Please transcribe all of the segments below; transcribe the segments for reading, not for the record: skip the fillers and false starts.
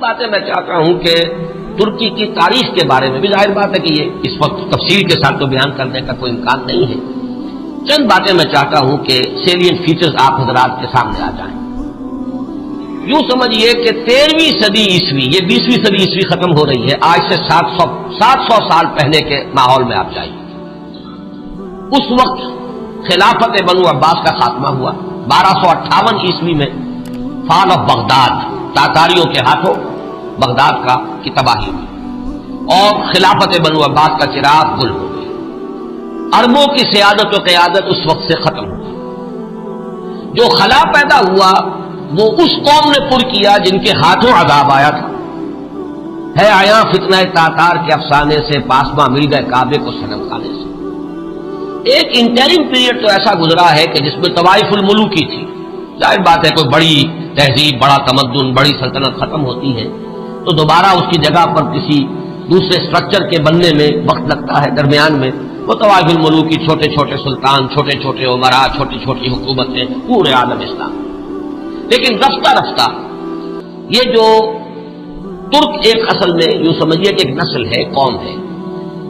باتیں میں چاہتا ہوں کہ ترکی کی تاریخ کے بارے میں بھی ظاہر بات ہے کہ یہ اس وقت تفصیل کے ساتھ تو بیان کرنے کا کوئی امکان نہیں ہے. چند باتیں میں چاہتا ہوں کہ سیلین فیچرز آپ حضرات کے سامنے آ جائیں. یوں سمجھیے کہ 13ویں صدی عیسوی، یہ 20ویں صدی عیسوی ختم ہو رہی ہے، آج سے 700 سال پہلے کے ماحول میں آپ جائیے. اس وقت خلافت بنو عباس کا خاتمہ ہوا. 1258 عیسوی میں فال آف بغداد، تاتاریوں کے ہاتھوں بغداد کی تباہی ہوئی اور خلافت بنو عباس کا چراغ گل ہو گئی. عربوں کی سیادت و قیادت اس وقت سے ختم ہو گئی. جو خلا پیدا ہوا وہ اس قوم نے پر کیا جن کے ہاتھوں عذاب آیا تھا. ہے آیا فتنہ تاتار کے افسانے سے، پاسباں مل گئے کعبے کو صنم خانے سے. ایک انٹرم پیریڈ تو ایسا گزرا ہے کہ جس میں طوائف الملوکی تھی. ظاہر بات ہے کوئی بڑی تہذیب، بڑا تمدن، بڑی سلطنت ختم ہوتی ہے تو دوبارہ اس کی جگہ پر کسی دوسرے سٹرکچر کے بننے میں وقت لگتا ہے. درمیان میں وہ طوائف الملوکی، چھوٹے چھوٹے سلطان، چھوٹے چھوٹے عمراء، چھوٹی چھوٹی حکومتیں پورے عالم اسلام. لیکن رفتہ رفتہ یہ جو ترک ایک اصل میں یوں سمجھیے کہ ایک نسل ہے، قوم ہے.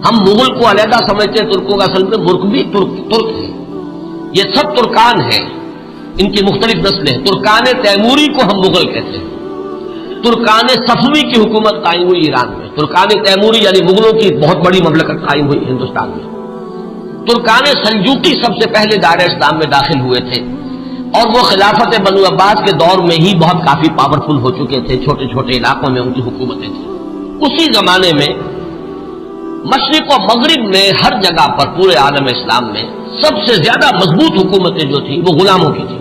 ہم مغل کو علیحدہ سمجھتے ہیں، ترکوں کا اصل میں مرک بھی ترک ہے. یہ سب ترکان ہیں، ان کی مختلف نسلیں. ترکان تیموری کو ہم مغل کہتے ہیں. ترکان صفوی کی حکومت قائم ہوئی ایران میں. ترکان تیموری یعنی مغلوں کی بہت بڑی مملکت قائم ہوئی ہندوستان میں. ترکان سلجوقی سب سے پہلے دائرہ اسلام میں داخل ہوئے تھے اور وہ خلافت بنو عباس کے دور میں ہی بہت کافی پاورفل ہو چکے تھے. چھوٹے چھوٹے علاقوں میں ان کی حکومتیں تھیں. اسی زمانے میں مشرق و مغرب میں ہر جگہ پر پورے عالم اسلام میں سب سے زیادہ مضبوط حکومتیں جو تھیں وہ غلاموں کی تھیں.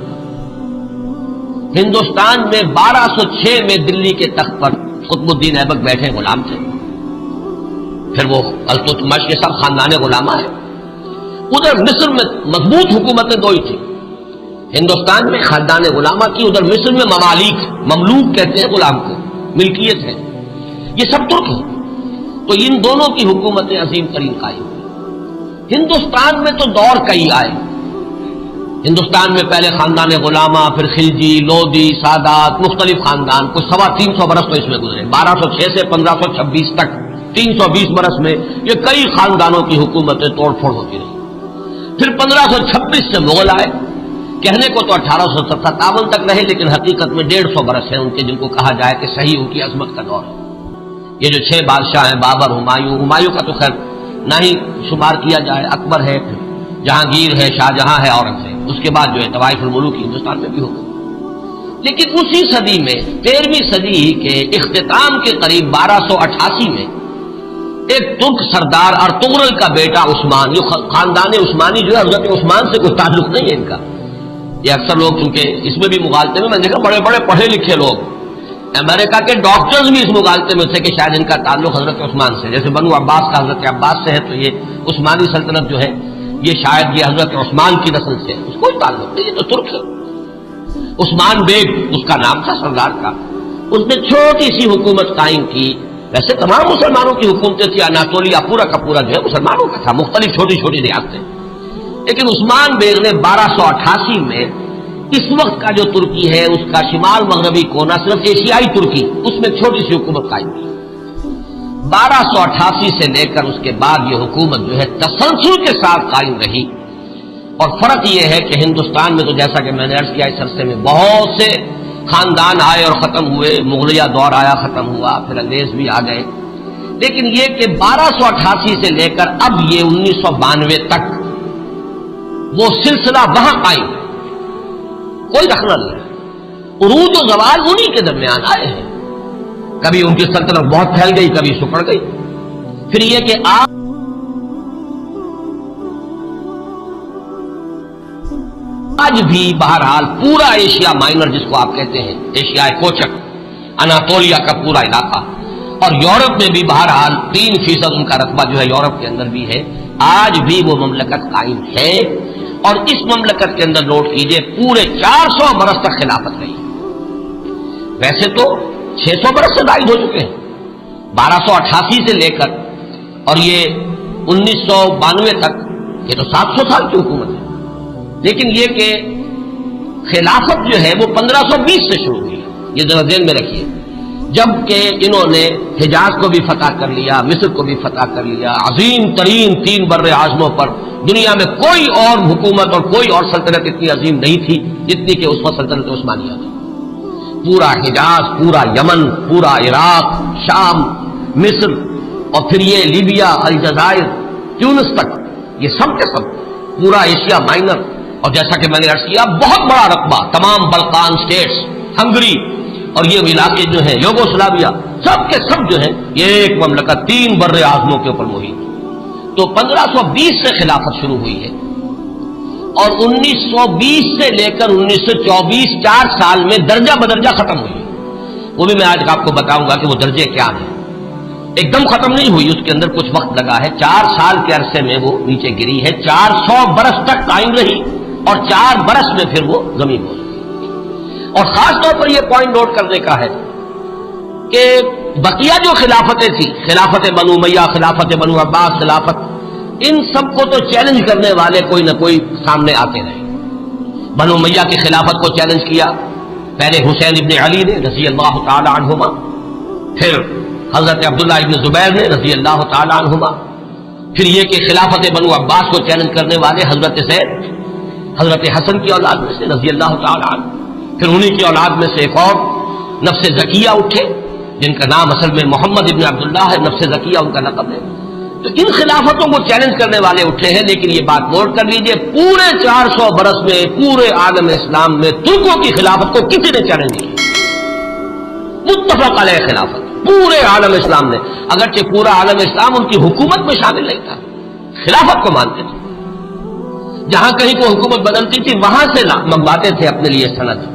ہندوستان میں 1206 میں دلی کے تخت پر قطب الدین ایبک بیٹھے غلام تھے. پھر وہ التتمش، یہ سب خاندان غلامہ ہے. ادھر مصر میں مضبوط حکومتیں دو ہی تھیں. ہندوستان میں خاندان غلامہ کی، ادھر مصر میں مملوک کہتے ہیں غلام کو، ملکیت ہے. یہ سب ترک ہیں. تو ان دونوں کی حکومتیں عظیم ترین قائم ہوئی. ہندوستان میں تو دور کئی آئے. ہندوستان میں پہلے خاندان غلامہ، پھر خلجی، لودھی، سادات، مختلف خاندان. کچھ 325 برس تو اس میں گزرے. 1206 سے 1526 تک 320 برس میں یہ کئی خاندانوں کی حکومتیں توڑ پھوڑ ہوتی رہی. پھر 1526 سے مغل آئے. کہنے کو تو 1857 تک رہے، لیکن حقیقت میں 150 برس ہیں ان کے، جن کو کہا جائے کہ صحیح ان کی عظمت کا دور ہے. یہ جو 6 بادشاہ ہیں، بابر، ہمایوں کا تو خیر نہ ہی شمار کیا جائے، اکبر ہے، پھر جہانگیر ہے، شاہجہاں ہے، اورنگزیب. اس کے بعد جو ہے طوائف الملوک ہندوستان میں بھی ہو گئی. لیکن اسی صدی میں 13ویں صدی کے اختتام کے قریب 1288 میں ایک ترک سردار ارطغرل کا بیٹا عثمان، یہ خاندان عثمانی جو ہے حضرت عثمان سے کوئی تعلق نہیں ہے ان کا. یہ اکثر لوگ چونکہ اس میں بھی مغالطے میں نے دیکھا بڑے بڑے پڑھے لکھے لوگ، امریکہ کے ڈاکٹرز بھی اس مغالطے میں تھے کہ شاید ان کا تعلق حضرت عثمان سے، جیسے بنو عباس کا حضرت عباس سے ہے تو یہ عثمانی سلطنت جو ہے یہ شاید یہ حضرت عثمان کی نسل سے ہے. اس کوئی تعلق نہیں، یہ تو ترک ہے. عثمان بیگ اس کا نام تھا سردار کا. اس نے چھوٹی سی حکومت قائم کی. ویسے تمام مسلمانوں کی حکومتیں تھی. اناطولیا پورا کا پورا جو ہے مسلمانوں کا تھا، مختلف چھوٹی چھوٹی ریاستیں. لیکن عثمان بیگ نے 1288 میں اس وقت کا جو ترکی ہے اس کا شمال مغربی کونا، صرف ایشیائی ترکی، اس میں چھوٹی سی حکومت قائم کی. 1288 سے لے کر اس کے بعد یہ حکومت جو ہے تسلسل کے ساتھ قائم رہی. اور فرق یہ ہے کہ ہندوستان میں تو جیسا کہ میں نے عرض کیا اس عرصے میں بہت سے خاندان آئے اور ختم ہوئے. مغلیہ دور آیا، ختم ہوا، پھر انگریز بھی آ گئے. لیکن یہ کہ 1288 سے لے کر اب یہ 1992 تک وہ سلسلہ وہاں قائم ہے، کوئی دخل نہیں ہے. عروج و زوال انہی کے درمیان آئے ہیں. کبھی ان کی سلطنت بہت پھیل گئی، کبھی سکڑ گئی. پھر یہ کہ آج بھی بہرحال پورا ایشیا مائنر جس کو آپ کہتے ہیں، ایشیا کوچک، اناطولیا کا پورا علاقہ، اور یورپ میں بھی بہرحال 3% ان کا رقبہ جو ہے یورپ کے اندر بھی ہے. آج بھی وہ مملکت قائم ہے. اور اس مملکت کے اندر نوٹ کیجئے پورے 400 برس تک خلافت رہی. ویسے تو 600 برس سے زائد ہو چکے ہیں 1288 سے لے کر، اور یہ 1992 تک یہ تو 700 سال کی حکومت ہے. لیکن یہ کہ خلافت جو ہے وہ 1520 سے شروع ہوئی. یہ ذرا ذہن میں رکھیے جبکہ انہوں نے حجاز کو بھی فتح کر لیا، مصر کو بھی فتح کر لیا، عظیم ترین 3 بر اعظموں پر دنیا میں کوئی اور حکومت اور کوئی اور سلطنت اتنی عظیم نہیں تھی جتنی کہ اس وقت سلطنت عثمانیہ تھی۔ پورا حجاز، پورا یمن، پورا عراق، شام، مصر، اور پھر یہ لیبیا، الجزائر، تیونس تک، یہ سب کے سب پورا ایشیا مائنر، اور جیسا کہ میں نے عرض کیا بہت بڑا رقبہ، تمام بلقان سٹیٹس، ہنگری اور یہ علاقے جو ہیں یوگوسلاویا، سب کے سب جو ہیں یہ ایک مملکت 3 بر اعظموں کے اوپر محیط۔ تو 1520 سے خلافت شروع ہوئی ہے اور 1920 سے لے کر 1924 4 سال میں درجہ بدرجہ ختم ہوئی ہے۔ وہ بھی میں آج آپ کو بتاؤں گا کہ وہ درجے کیا ہیں۔ ایک دم ختم نہیں ہوئی، اس کے اندر کچھ وقت لگا ہے، 4 سال کے عرصے میں وہ نیچے گری ہے، 400 برس تک قائم رہی اور 4 برس میں پھر وہ زمین ہو گئی۔ اور خاص طور پر یہ پوائنٹ نوٹ کرنے کا ہے کہ بقیہ جو خلافتیں تھیں، خلافت بنو امیہ، خلافت بنو عباس، خلافت، ان سب کو تو چیلنج کرنے والے کوئی نہ کوئی سامنے آتے رہے۔ بنو امیہ کی خلافت کو چیلنج کیا پہلے حسین ابن علی نے رضی اللہ تعالی عنہما، پھر حضرت عبداللہ ابن زبیر نے رضی اللہ تعالی عنہما، پھر یہ کہ خلافت بنو عباس کو چیلنج کرنے والے حضرت زید، حضرت حسن کی اولاد میں سے رضی اللہ تعالی عنہ، پھر انہی کی اولاد میں سے ایک اور نفس زکیہ اٹھے جن کا نام اصل میں محمد ابن عبداللہ ہے، نفس زکیہ ان کا لقب ہے۔ تو ان خلافتوں کو چیلنج کرنے والے اٹھے ہیں، لیکن یہ بات نوٹ کر لیجئے پورے 400 برس میں پورے عالم اسلام میں ترکوں کی خلافت کو کسی نے چیلنج نہیں کیا، متفق علیہ خلافت پورے عالم اسلام نے، اگرچہ پورا عالم اسلام ان کی حکومت میں شامل نہیں تھا، خلافت کو مانتے تھے، جہاں کہیں کو حکومت بدلتی تھی وہاں سے منگواتے تھے اپنے لیے سند،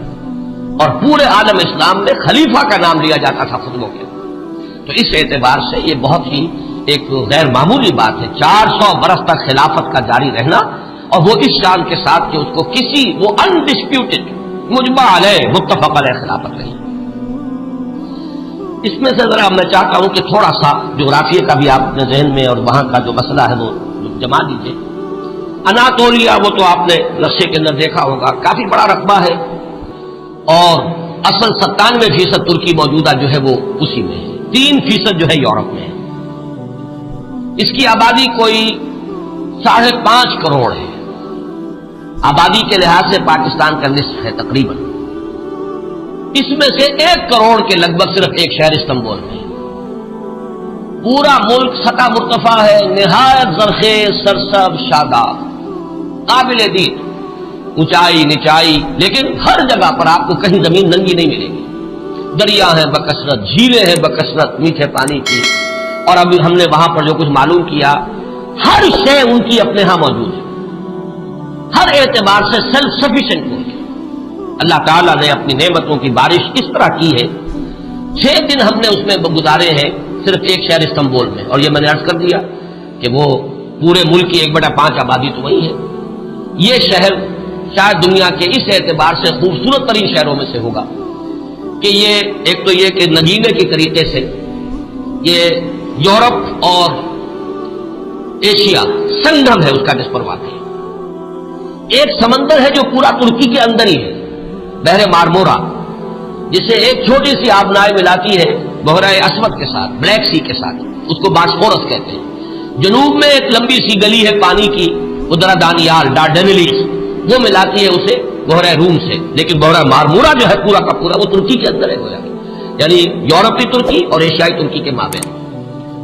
اور پورے عالم اسلام میں خلیفہ کا نام لیا جاتا تھا خطبوں کے۔ تو اس اعتبار سے یہ بہت ہی ایک غیر معمولی بات ہے، 400 برس تک خلافت کا جاری رہنا، اور وہ اس شان کے ساتھ کہ اس کو کسی وہ انڈسپیوٹڈ مجمع علیہ متفق علیہ خلافت رہی۔ اس میں سے ذرا میں چاہتا ہوں کہ تھوڑا سا جغرافیہ کا بھی آپ اپنے ذہن میں اور وہاں کا جو مسئلہ ہے وہ جما دیجیے۔ اناطولیہ وہ تو آپ نے نقشے کے اندر دیکھا ہوگا، کافی بڑا رقبہ ہے، اور اصل 97% ترکی موجودہ جو ہے وہ اسی میں ہے، 3% جو ہے یورپ میں ہے۔ اس کی آبادی کوئی 5.5 کروڑ ہے، آبادی کے لحاظ سے پاکستان کا نصف ہے تقریباً۔ اس میں سے 1 کروڑ کے لگ بھگ صرف ایک شہر استنبول میں ہے۔ پورا ملک سطح مرتفع ہے، نہایت زرخیز، سرسبز، شاداب، قابل دید، اونچائی نچائی، لیکن ہر جگہ پر آپ کو کہیں زمین ننگی نہیں ملے گی، دریا ہیں بکثرت، جھیلیں ہیں بکثرت میٹھے پانی کی، اور ابھی ہم نے وہاں پر جو کچھ معلوم کیا ہر شے ان کی اپنے ہاں موجود ہے، ہر اعتبار سے سیلف سفیشینٹ ہوئی ہے۔ اللہ تعالیٰ نے اپنی نعمتوں کی بارش اس طرح کی ہے، 6 دن ہم نے اس میں گزارے ہیں صرف ایک شہر استنبول میں، اور یہ میں نے عرض کر دیا کہ وہ پورے ملک کی 1/5 آبادی تو وہی ہے۔ یہ شہر شاید دنیا کے اس اعتبار سے خوبصورت ترین شہروں میں سے ہوگا کہ یہ ایک تو یہ کہ نگینے کے طریقے سے یہ یورپ اور ایشیا سنگم ہے اس کا جس پر واقع ہے۔ ایک سمندر ہے جو پورا ترکی کے اندر ہی ہے، بحر مارمورا، جسے ایک چھوٹی سی آبنائے ملاتی ہے بحیرہ اسود کے ساتھ، بلیک سی کے ساتھ، اس کو باسفورس کہتے ہیں۔ جنوب میں ایک لمبی سی گلی ہے پانی کی، ادرا دانیال ڈارڈنیلیز، وہ ملاتی ہے اسے بحیرہ روم سے، لیکن بحیرہ مارمورا جو ہے پورا کا پورا وہ ترکی کے اندر ہے گویا، یعنی یورپی ترکی اور ایشیائی ترکی کے مابین۔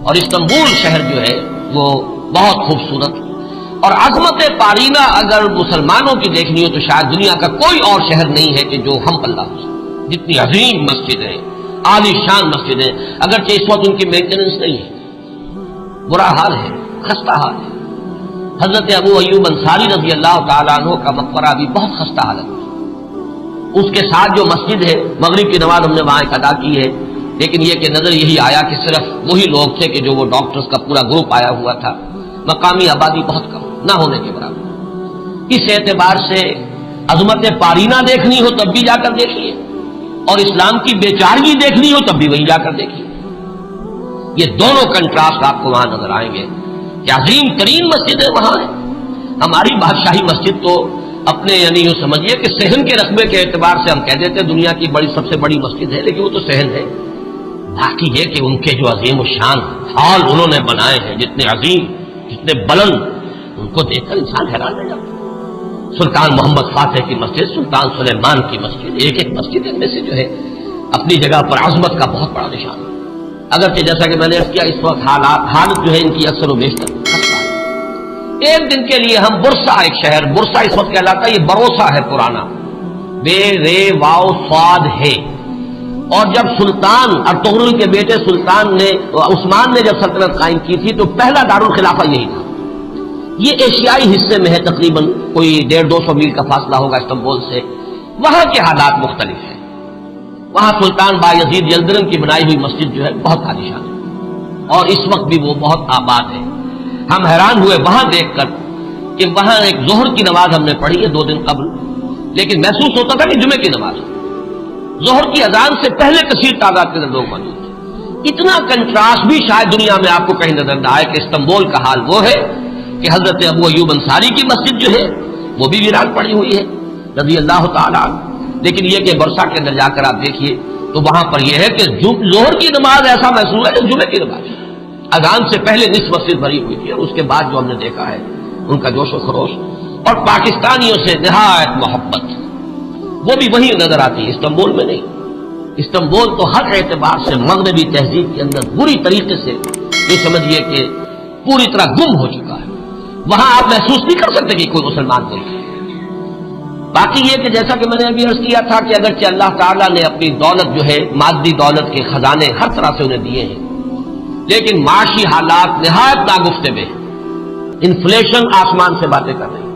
اور استنبول شہر جو ہے وہ بہت خوبصورت، اور عظمت پارینہ اگر مسلمانوں کی دیکھنی ہو تو شاید دنیا کا کوئی اور شہر نہیں ہے کہ جو ہم پلہ ہو سکے، جتنی عظیم مسجد ہے، عالی شان مسجد ہے، اگرچہ اس وقت ان کی مینٹیننس نہیں ہے، برا حال ہے، خستہ حال ہے۔ حضرت ابو ایوب انصاری رضی اللہ تعالیٰ عنہ کا مقبرہ بھی بہت خستہ حالت ہے، اس کے ساتھ جو مسجد ہے، مغرب کی نماز ہم نے وہاں ایک ادا کی ہے، لیکن یہ کہ نظر یہی آیا کہ صرف وہی لوگ تھے کہ جو وہ ڈاکٹرز کا پورا گروپ آیا ہوا تھا، مقامی آبادی بہت کم، نہ ہونے کے برابر۔ اس اعتبار سے عظمت پارینہ دیکھنی ہو تب بھی جا کر دیکھیے، اور اسلام کی بیچارگی دیکھنی ہو تب بھی وہیں جا کر دیکھیے۔ یہ دونوں کنٹراسٹ آپ کو وہاں نظر آئیں گے کہ عظیم ترین مسجدیں وہاں ہیں۔ ہماری بادشاہی مسجد تو اپنے یعنی یوں سمجھیے کہ صحن کے رقبے کے اعتبار سے ہم کہہ دیتے ہیں دنیا کی سب سے بڑی مسجد ہے، لیکن وہ تو صحن ہے، باقی یہ کہ ان کے جو عظیم الشان ہال انہوں نے بنائے ہیں، جتنے عظیم، جتنے بلند، ان کو دیکھ کر انسان حیران رہ جاتا ہے۔ سلطان محمد فاتح کی مسجد، سلطان سلیمان کی مسجد، ایک ایک مسجد ان میں سے جو ہے اپنی جگہ پر عظمت کا بہت بڑا نشان ہے۔ اگرچہ جیسا کہ میں نے عرض کیا اس وقت حالت جو ہے ان کی اکثر و بیشتر خستہ ہے۔ ایک دن کے لیے ہم برسا، ایک شہر برسا اس وقت کہلاتا ہے، یہ بروسا ہے پرانا، بے رے واو صاد ہے۔ اور جب سلطان ارطغرل کے بیٹے سلطان نے عثمان نے جب سلطنت قائم کی تھی تو پہلا دارالخلافہ یہی تھا۔ یہ ایشیائی حصے میں ہے، تقریباً کوئی 150-200 میل کا فاصلہ ہوگا استنبول سے۔ وہاں کے حالات مختلف ہیں۔ وہاں سلطان بایزید یلدرم کی بنائی ہوئی مسجد جو ہے بہت عالیشان ہے اور اس وقت بھی وہ بہت آباد ہے۔ ہم حیران ہوئے وہاں دیکھ کر کہ وہاں ایک ظہر کی نماز ہم نے پڑھی ہے 2 دن قبل، لیکن محسوس ہوتا تھا کہ جمعے کی نماز ہے۔ ظہر کی اذان سے پہلے کثیر تعداد کے اندر لوگ موجود تھے۔ اتنا کنٹراسٹ بھی شاید دنیا میں آپ کو کہیں نظر نہ آئے کہ استنبول کا حال وہ ہے کہ حضرت ابو ایوب انصاری کی مسجد جو ہے وہ بھی ویران پڑی ہوئی ہے رضی اللہ تعالیٰ عنہ۔ لیکن یہ کہ برسا کے اندر جا کر آپ دیکھیے تو وہاں پر یہ ہے کہ ظہر کی نماز ایسا محسوس ہے کہ جمعے کی نماز ہے۔ اذان سے پہلے نصف مسجد بھری ہوئی تھی اور اس کے بعد جو ہم نے دیکھا ہے ان کا جوش و خروش اور پاکستانیوں سے نہایت محبت، وہ بھی وہی نظر آتی ہے، استنبول میں نہیں۔ استنبول تو ہر اعتبار سے مغربی تہذیب کے اندر بری طریقے سے یہ سمجھیے کہ پوری طرح گم ہو چکا ہے۔ وہاں آپ محسوس نہیں کر سکتے کہ کوئی مسلمان ملک ہے۔ باقی یہ کہ جیسا کہ میں نے ابھی عرض کیا تھا کہ اگرچہ اللہ تعالیٰ نے اپنی دولت جو ہے مادی دولت کے خزانے ہر طرح سے انہیں دیے ہیں، لیکن معاشی حالات نہایت ناگفتگو ہیں۔ انفلیشن آسمان سے باتیں کر رہی ہے،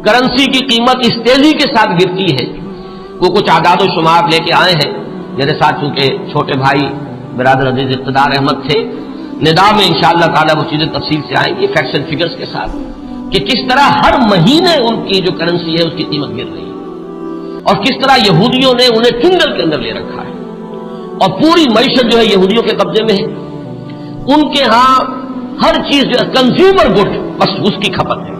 کرنسی کی قیمت اس تیزی کے ساتھ گرتی ہے۔ وہ کچھ اعداد و شمار لے کے آئے ہیں میرے ساتھ، چونکہ چھوٹے بھائی برادر عزیز اقتدار احمد تھے، ندا میں انشاءاللہ تعالیٰ وہ چیزیں تفصیل سے آئیں گی فیکٹس اینڈ فگرز کے ساتھ کہ کس طرح ہر مہینے ان کی جو کرنسی ہے اس کی قیمت گر رہی ہے اور کس طرح یہودیوں نے انہیں چنگل کے اندر لے رکھا ہے اور پوری معیشت جو ہے یہودیوں کے قبضے میں ہے۔ ان کے ہاں ہر چیز جو ہے کنزیومر گڈ، بس اس کی کھپت ہے،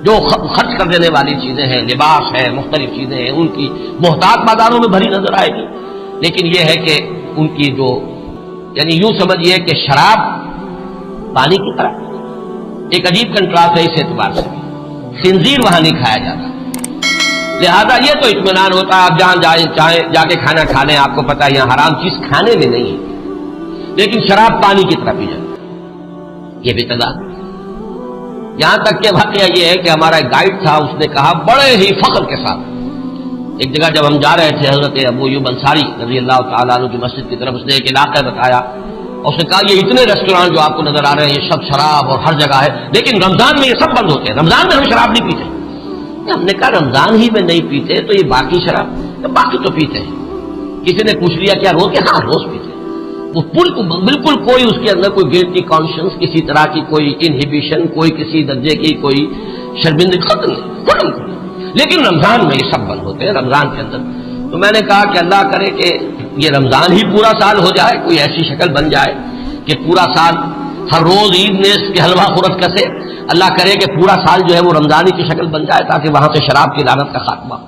جو خرچ کر دینے والی چیزیں ہیں، لباس ہے، مختلف چیزیں ہیں، ان کی محتاط بازاروں میں بھری نظر آئے گی۔ لیکن یہ ہے کہ ان کی جو یعنی یوں سمجھیے کہ شراب پانی کی طرح، ایک عجیب کنٹراسٹ ہے اس اعتبار سے، خنزیر وہاں نہیں کھایا جاتا، لہذا یہ تو اطمینان ہوتا ہے آپ جہاں چاہیں جا کے کھانا کھا لیں، آپ کو پتا ہے یہاں حرام چیز کھانے میں نہیں ہے، لیکن شراب پانی کی طرح پی جاتی ہے۔ یہ بھی تضاد، یہاں تک کہ واقعہ یہ ہے کہ ہمارا ایک گائیڈ تھا، اس نے کہا بڑے ہی فخر کے ساتھ، ایک جگہ جب ہم جا رہے تھے حضرت ابو ایوب انصاری رضی اللہ تعالیٰ عنہ کی مسجد کی طرف، اس نے ایک علاقہ بتایا اور اس نے کہا یہ اتنے ریسٹورانٹ جو آپ کو نظر آ رہے ہیں یہ سب شراب اور ہر جگہ ہے، لیکن رمضان میں یہ سب بند ہوتے ہیں، رمضان میں ہم شراب نہیں پیتے۔ ہم نے کہا رمضان ہی میں نہیں پیتے تو یہ باقی شراب، باقی تو پیتے ہیں۔ کسی نے پوچھ لیا کیا روز کے؟ ہاں روز پیتے ہیں۔ وہ بالکل کوئی اس کے اندر کوئی گلٹی کانشنس، کسی طرح کی کوئی انہیبیشن، کوئی کسی درجے کی کوئی شرمندگی ختم نہیں، لیکن رمضان میں یہ سب بند ہوتے ہیں رمضان کے اندر۔ تو میں نے کہا کہ اللہ کرے کہ یہ رمضان ہی پورا سال ہو جائے، کوئی ایسی شکل بن جائے کہ پورا سال ہر روز عید میں اس کے حلوہ خورت کسے، اللہ کرے کہ پورا سال جو ہے وہ رمضانی کی شکل بن جائے تاکہ وہاں سے شراب کی لعنت کا خاتمہ ہو۔